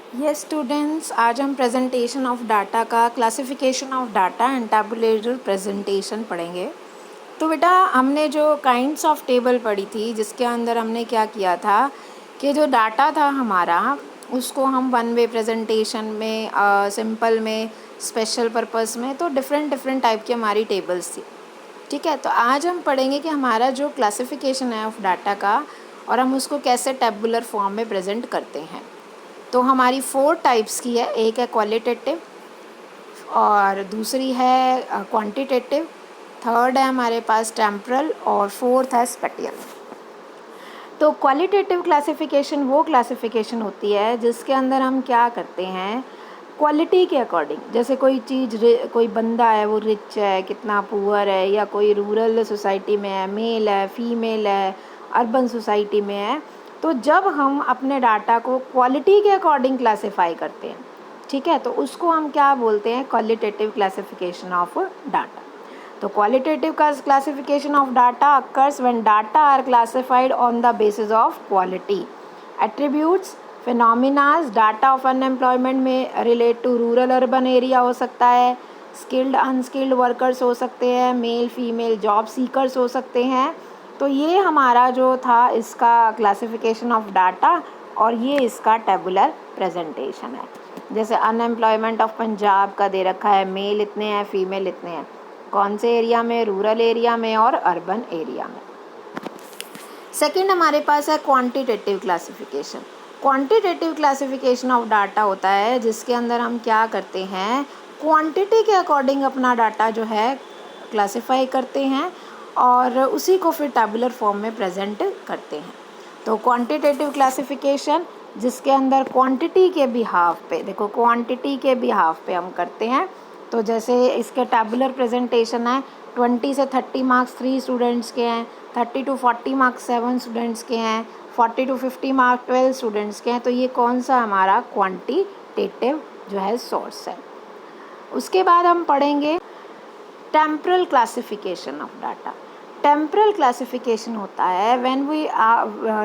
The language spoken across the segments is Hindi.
यस स्टूडेंट्स, आज हम प्रेजेंटेशन ऑफ डाटा का classification of data and tabular presentation पढ़ेंगे। तो बेटा हमने जो काइंड्स ऑफ टेबल पढ़ी थी, जिसके अंदर हमने क्या किया था कि जो डाटा था हमारा उसको हम वन वे प्रेजेंटेशन में, सिंपल में, स्पेशल पर्पस में, तो डिफरेंट टाइप की हमारी टेबल्स थी। ठीक है, तो आज हम पढ़ेंगे कि हमारा जो क्लासिफिकेशन है ऑफ डाटा का और हम उसको कैसे टैबुलर फॉर्म में प्रेजेंट करते हैं। तो हमारी 4 टाइप्स की है। एक है क्वालिटेटिव और दूसरी है क्वांटिटेटिव, थर्ड है हमारे पास टेम्परल और फोर्थ है स्पेटियल। तो क्वालिटेटिव क्लासिफिकेशन वो क्लासिफिकेशन होती है जिसके अंदर हम क्या करते हैं, क्वालिटी के अकॉर्डिंग, जैसे कोई चीज़, कोई बंदा है वो रिच है, कितना पुअर है, या कोई रूरल सोसाइटी में है, मेल है, फीमेल है, अर्बन सोसाइटी में है, तो जब हम अपने डाटा को क्वालिटी के अकॉर्डिंग क्लासिफाई करते हैं, ठीक है, तो उसको हम क्या बोलते हैं, क्वालिटेटिव क्लासिफिकेशन ऑफ डाटा। तो qualitative classification of data occurs when data are classified on the basis of quality. Attributes, phenomena, data of unemployment में relate to rural urban area हो सकता है, skilled unskilled workers हो सकते हैं, मेल फीमेल जॉब सीकर्स हो सकते हैं। तो ये हमारा जो था इसका क्लासिफिकेशन ऑफ डाटा और ये इसका टेबुलर प्रेजेंटेशन है। जैसे अनएम्प्लॉयमेंट ऑफ पंजाब का दे रखा है, मेल इतने हैं, फीमेल इतने हैं, कौन से एरिया में, रूरल एरिया में और अर्बन एरिया में। सेकंड हमारे पास है quantitative classification. Quantitative classification of data होता है जिसके अंदर हम क्या करते हैं, क्वांटिटी के अकॉर्डिंग अपना डाटा जो है क्लासिफाई करते हैं और उसी को फिर टैबुलर फॉर्म में प्रेजेंट करते हैं। तो क्वांटिटेटिव क्लासिफिकेशन जिसके अंदर क्वांटिटी के बिहाफ पे, देखो क्वांटिटी के बिहाफ पे हम करते हैं। तो जैसे इसके टैबुलर प्रेजेंटेशन है, 20 से 30 मार्क्स 3 स्टूडेंट्स के हैं, 30 to 40 मार्क्स 7 स्टूडेंट्स के हैं, 40 to 50 मार्क्स 12 स्टूडेंट्स के हैं। तो ये कौन सा हमारा क्वांटिटेटिव जो है सोर्स है। उसके बाद हम पढ़ेंगे temporal classification of data. Temporal classification होता है when we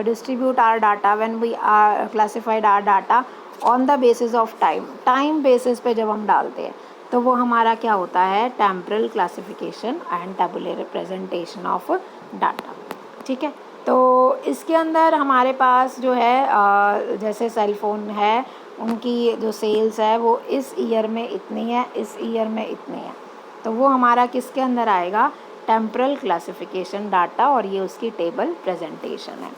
distribute our data, when we are classified our data on the basis of time, time basis पे जब हम डालते हैं तो वो हमारा क्या होता है, temporal classification and tabular representation of data. ठीक है, तो इसके अंदर हमारे पास जो है जैसे सेल फ़ोन है, उनकी जो सेल्स है वो इस ईयर में इतनी है, इस ईयर में इतनी है, तो वो हमारा किसके अंदर आएगा, टेम्परल क्लासिफिकेशन डाटा, और ये उसकी टेबल प्रेजेंटेशन है।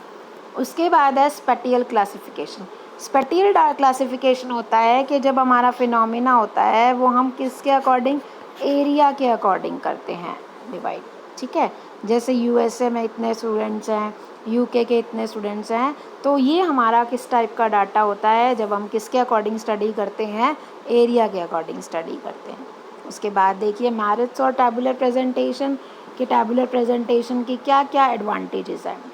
उसके बाद है स्पेटियल क्लासिफिकेशन। स्पेटियल क्लासिफिकेशन होता है कि जब हमारा फिनोमिना होता है वो हम किसके अकॉर्डिंग, एरिया के अकॉर्डिंग करते हैं डिवाइड। ठीक है, जैसे यूएसए में इतने स्टूडेंट्स हैं, यूके के इतने स्टूडेंट्स हैं, तो ये हमारा किस टाइप का डाटा होता है, जब हम किसके अकॉर्डिंग स्टडी करते हैं, एरिया के अकॉर्डिंग स्टडी करते हैं। उसके बाद देखिए मेरिट्स और टैबुलर प्रेजेंटेशन, कि टैबुलर प्रेजेंटेशन की क्या क्या एडवांटेजेस हैं।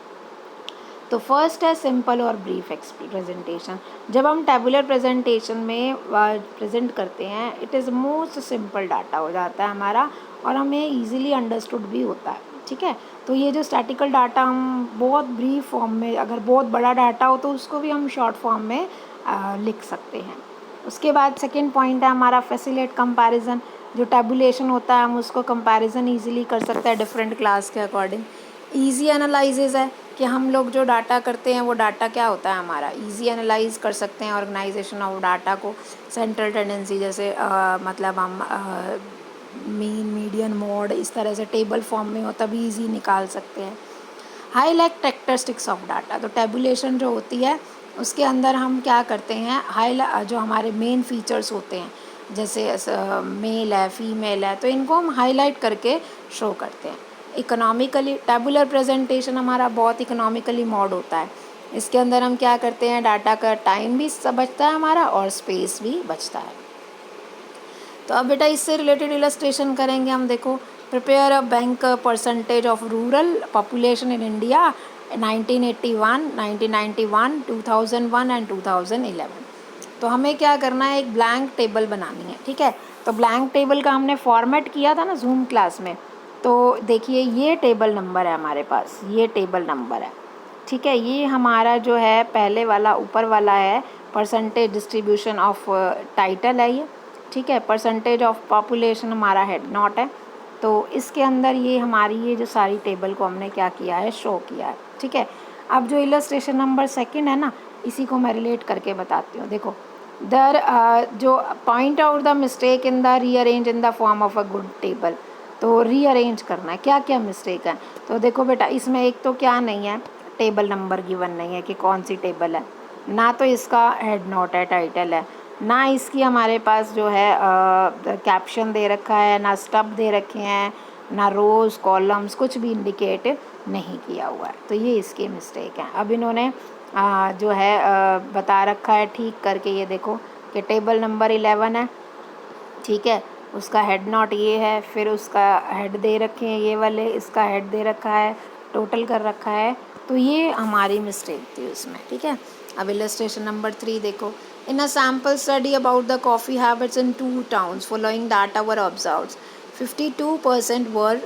तो फर्स्ट है सिंपल और ब्रीफ प्रेजेंटेशन। जब हम टैबुलर प्रेजेंटेशन में प्रेजेंट करते हैं, it is most simple data हो जाता है हमारा और हमें इजीली अंडरस्टूड भी होता है। ठीक है, तो ये जो स्टैटिकल डाटा हम बहुत ब्रीफ फॉर्म में, अगर बहुत बड़ा डाटा हो तो उसको भी हम शॉर्ट फॉर्म में लिख सकते हैं। उसके बाद सेकेंड पॉइंट है हमारा फैसिलेट कंपैरिजन। जो टैबुलेशन होता है हम उसको कंपैरिजन इजीली कर सकते हैं डिफरेंट क्लास के अकॉर्डिंग। ईजी एनालिसिस है कि हम लोग जो डाटा करते हैं वो डाटा क्या होता है हमारा, ईजी एनालाइज कर सकते हैं ऑर्गेनाइजेशन ऑफ डाटा को। सेंट्रल टेंडेंसी जैसे मतलब हम मीन, मीडियन, मोड, इस तरह से टेबल फॉर्म में हो तभी ईजी निकाल सकते हैं। Highlight characteristics of data. तो टैबुलेशन जो होती है उसके अंदर हम क्या करते हैं, जो हमारे मेन फीचर्स होते हैं, जैसे मेल है, फीमेल है, तो इनको हम हाईलाइट करके शो करते हैं। इकोनॉमिकली, टैबुलर प्रेजेंटेशन हमारा बहुत इकोनॉमिकली मोड होता है। इसके अंदर हम क्या करते हैं, डाटा का टाइम भी बचता है हमारा और स्पेस भी बचता है। तो अब बेटा इससे रिलेटेड इलस्ट्रेशन करेंगे हम। देखो, prepare a bank percentage of rural population in India 1981, 1991, 2001 and 2011। तो हमें क्या करना है, एक ब्लैंक टेबल बनानी है। ठीक है, तो ब्लैंक टेबल का हमने फॉर्मेट किया था ना जूम क्लास में। तो देखिए ये टेबल नंबर है हमारे पास, ये टेबल नंबर है। ठीक है, ये हमारा जो है पहले वाला ऊपर वाला है परसेंटेज डिस्ट्रीब्यूशन ऑफ टाइटल है ये, ठीक है। परसेंटेज ऑफ पॉपुलेशन हमारा हेड नॉट है। तो इसके अंदर ये हमारी ये जो सारी टेबल को हमने क्या किया है, शो किया है, ठीक है। अब जो इलस्ट्रेशन नंबर 2 है ना, इसी को मैं रिलेट करके बताती हूँ। देखो दर जो point out the mistake in the rearrange in the form of a good table. तो रीअरेंज करना है, क्या क्या मिस्टेक है। तो देखो बेटा, इसमें एक तो क्या नहीं है, टेबल नंबर गिवन नहीं है कि कौन सी टेबल है, ना तो इसका हेड नोट है, टाइटल है, ना इसकी हमारे पास जो है कैप्शन दे रखा है, ना स्टब दे रखे हैं, ना रोज़ कॉलम्स, कुछ भी इंडिकेट नहीं किया हुआ है। तो ये इसके मिस्टेक हैं। अब इन्होंने जो है बता रखा है ठीक करके, ये देखो कि टेबल नंबर 11 है, ठीक है, उसका हेड नॉट ये है, फिर उसका हेड दे रखे हैं ये वाले, इसका हेड दे रखा है, टोटल कर रखा है। तो ये हमारी मिस्टेक थी उसमें, ठीक है। अब इलस्ट्रेशन नंबर 3 देखो, in a sample study about the coffee habits in 2 towns following data were observed 52% were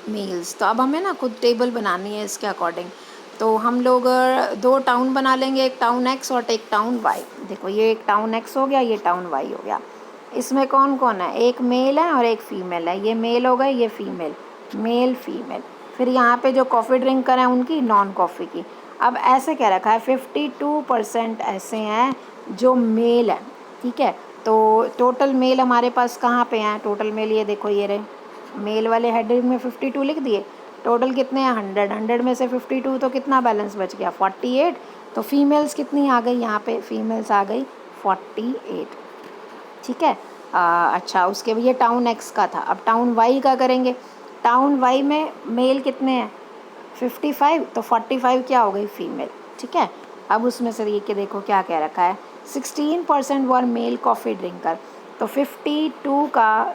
males. तो अब हमें ना खुद टेबल बनानी है इसके अकॉर्डिंग। तो हम लोग 2 टाउन बना लेंगे, एक टाउन एक्स और एक टाउन वाई। देखो ये एक टाउन एक्स हो गया, ये टाउन वाई हो गया। इसमें कौन कौन है, एक मेल है और एक फ़ीमेल है। ये मेल हो गए, ये फ़ीमेल, मेल फीमेल। फिर यहाँ पे जो कॉफ़ी ड्रिंकर हैं उनकी, नॉन कॉफ़ी की। अब ऐसे क्या रखा है, 52% ऐसे हैं जो मेल हैं, ठीक है। तो टोटल मेल हमारे पास कहाँ पे हैं, टोटल मेल ये देखो, ये रहे मेल वाले हेडिंग में 52 लिख दिए। टोटल कितने हैं, 100। 100 में से 52 तो कितना बैलेंस बच गया, 48। तो फीमेल्स कितनी आ गई, यहाँ पे फीमेल्स आ गई 48, ठीक है। अच्छा, उसके ये टाउन एक्स का था। अब टाउन वाई का करेंगे। टाउन वाई में मेल कितने हैं, 55, तो 45 क्या हो गई, फीमेल, ठीक है। अब उसमें से ये कि देखो क्या कह रखा है, 16% वर मेल कॉफ़ी ड्रिंकर। तो 52 का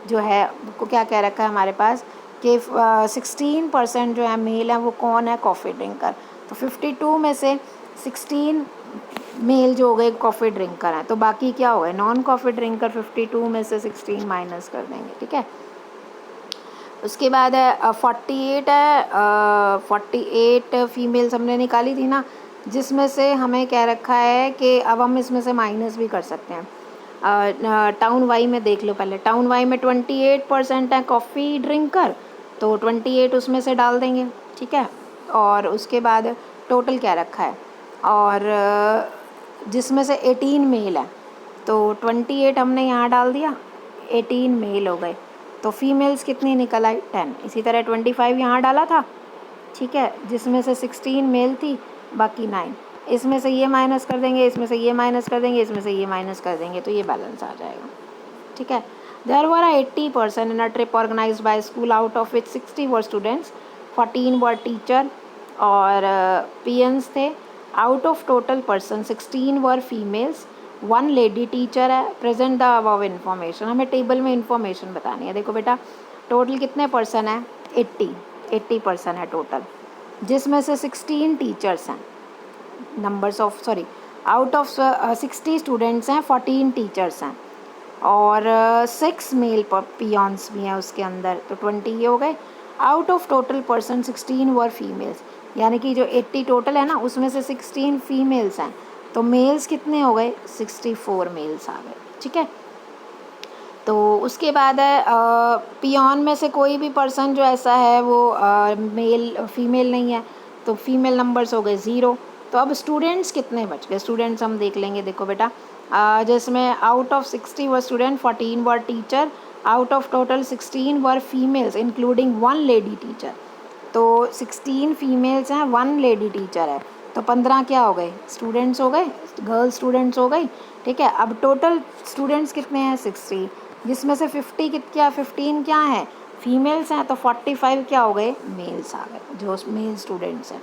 जो है को क्या कह रखा है हमारे पास कि 16% जो है मेल है, वो कौन है, कॉफ़ी ड्रिंकर। तो 52 में से 16 मेल जो हो गए कॉफ़ी ड्रिंकर हैं, तो बाकी क्या हो गए, नॉन कॉफ़ी ड्रिंकर। 52 में से 16 माइनस कर देंगे, ठीक है। उसके बाद है 48 है, 48 फीमेल्स हमने निकाली थी ना, जिसमें से हमें कह रखा है कि अब हम इसमें से माइनस भी कर सकते हैं। टाउन वाई में देख लो पहले, टाउन वाई में 28% है कॉफ़ी ड्रिंकर, तो 28 उसमें से डाल देंगे, ठीक है। और उसके बाद टोटल क्या रखा है, और जिसमें से 18 मेल है, तो 28 हमने यहाँ डाल दिया, 18 मेल हो गए। तो फीमेल्स कितनी निकल आई, 10। इसी तरह 25 यहाँ डाला था, ठीक है, जिसमें से 16 मेल थी, बाकी 9। इसमें से ये माइनस कर देंगे, इसमें से ये माइनस कर देंगे, इसमें से ये माइनस कर देंगे, तो ये बैलेंस आ जाएगा, ठीक है। There were 80% in a trip organised by school, out of which 60 were students, 14 were teacher और पीएन्स थे। Out of total person 16 were females, 1 lady teacher है। प्रेजेंट द अबव इन्फॉर्मेशन, हमें टेबल में इन्फॉर्मेशन बतानी है। देखो बेटा, टोटल कितने पर्सन है, 80 पर्सन है टोटल, जिसमें से 16 टीचर्स हैं, numbers of sorry out of 60 students हैं, 14 टीचर्स हैं और 6 मेल पियॉन्स भी हैं उसके अंदर, तो 20 ये हो गए। Out of total person 16 were females, यानी कि जो 80 टोटल है ना, उसमें से 16 फीमेल्स हैं, तो मेल्स कितने हो गए, 64 मेल्स आ गए, ठीक है। तो उसके बाद है पियॉन में से कोई भी पर्सन जो ऐसा है वो मेल फीमेल नहीं है, तो फीमेल नंबर्स हो गए 0। तो अब स्टूडेंट्स कितने बच गए, स्टूडेंट्स हम देख लेंगे। देखो बेटा, जिसमें out of 60 were student, 14 were teacher, out of total 16 were females including 1 lady teacher. तो 16 फीमेल्स हैं, 1 लेडी टीचर है, तो 15 क्या हो गए, स्टूडेंट्स हो गए, गर्ल्स स्टूडेंट्स हो गई, ठीक है। अब टोटल स्टूडेंट्स कितने हैं, 60, जिसमें से 15 क्या है, फीमेल्स हैं, तो 45 क्या हो गए, मेल्स आ गए, जो मेल स्टूडेंट्स हैं,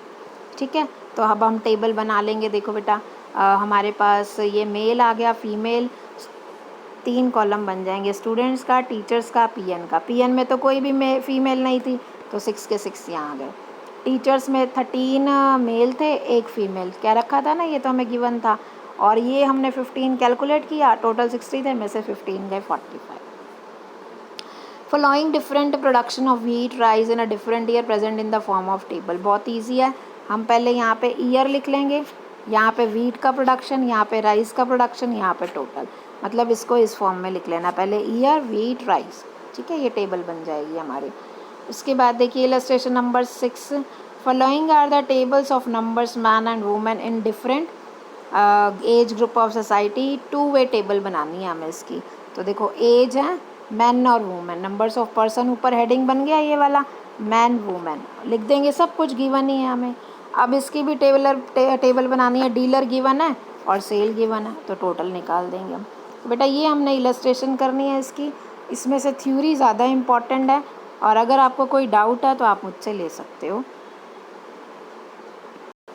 ठीक है। तो अब हम टेबल बना लेंगे। देखो बेटा, हमारे पास ये मेल आ गया, फीमेल, 3 कॉलम बन जाएंगे, स्टूडेंट्स का, टीचर्स का, पीएन का। पीएन में तो कोई भी फीमेल नहीं थी, तो 6 के 6 यहाँ आ गए। टीचर्स में 13 मेल थे, 1 फीमेल, क्या रखा था ना, ये तो हमें गिवन था, और ये हमने 15 कैलकुलेट किया, टोटल 60 थे, में से 15 गए 45। Following different production of wheat rice in a different year present in the form of table. बहुत ईजी है, हम पहले यहाँ पे ईयर लिख लेंगे, यहाँ पे वीट का प्रोडक्शन, यहाँ पे राइस का प्रोडक्शन, यहाँ पे टोटल, मतलब इसको इस फॉर्म में लिख लेना पहले, ईयर, वीट, राइस, ठीक है, ये टेबल बन जाएगी हमारी। उसके बाद देखिए illustration number 6, following are the tables of numbers man and women in different age group of society. 2 way table बनानी है हमें इसकी। तो देखो एज है, मैन और वुमेन, नंबर्स ऑफ पर्सन ऊपर हेडिंग बन गया ये वाला, मैन वुमेन लिख देंगे, सब कुछ गिवन ही है हमें। अब इसकी भी टेबल बनानी है, डीलर गिवन है और सेल गिवन है, तो टोटल निकाल देंगे हम। तो बेटा ये हमने इलस्ट्रेशन करनी है इसकी, इसमें से थ्योरी ज़्यादा इम्पॉर्टेंट है, और अगर आपको कोई डाउट है तो आप मुझसे ले सकते हो।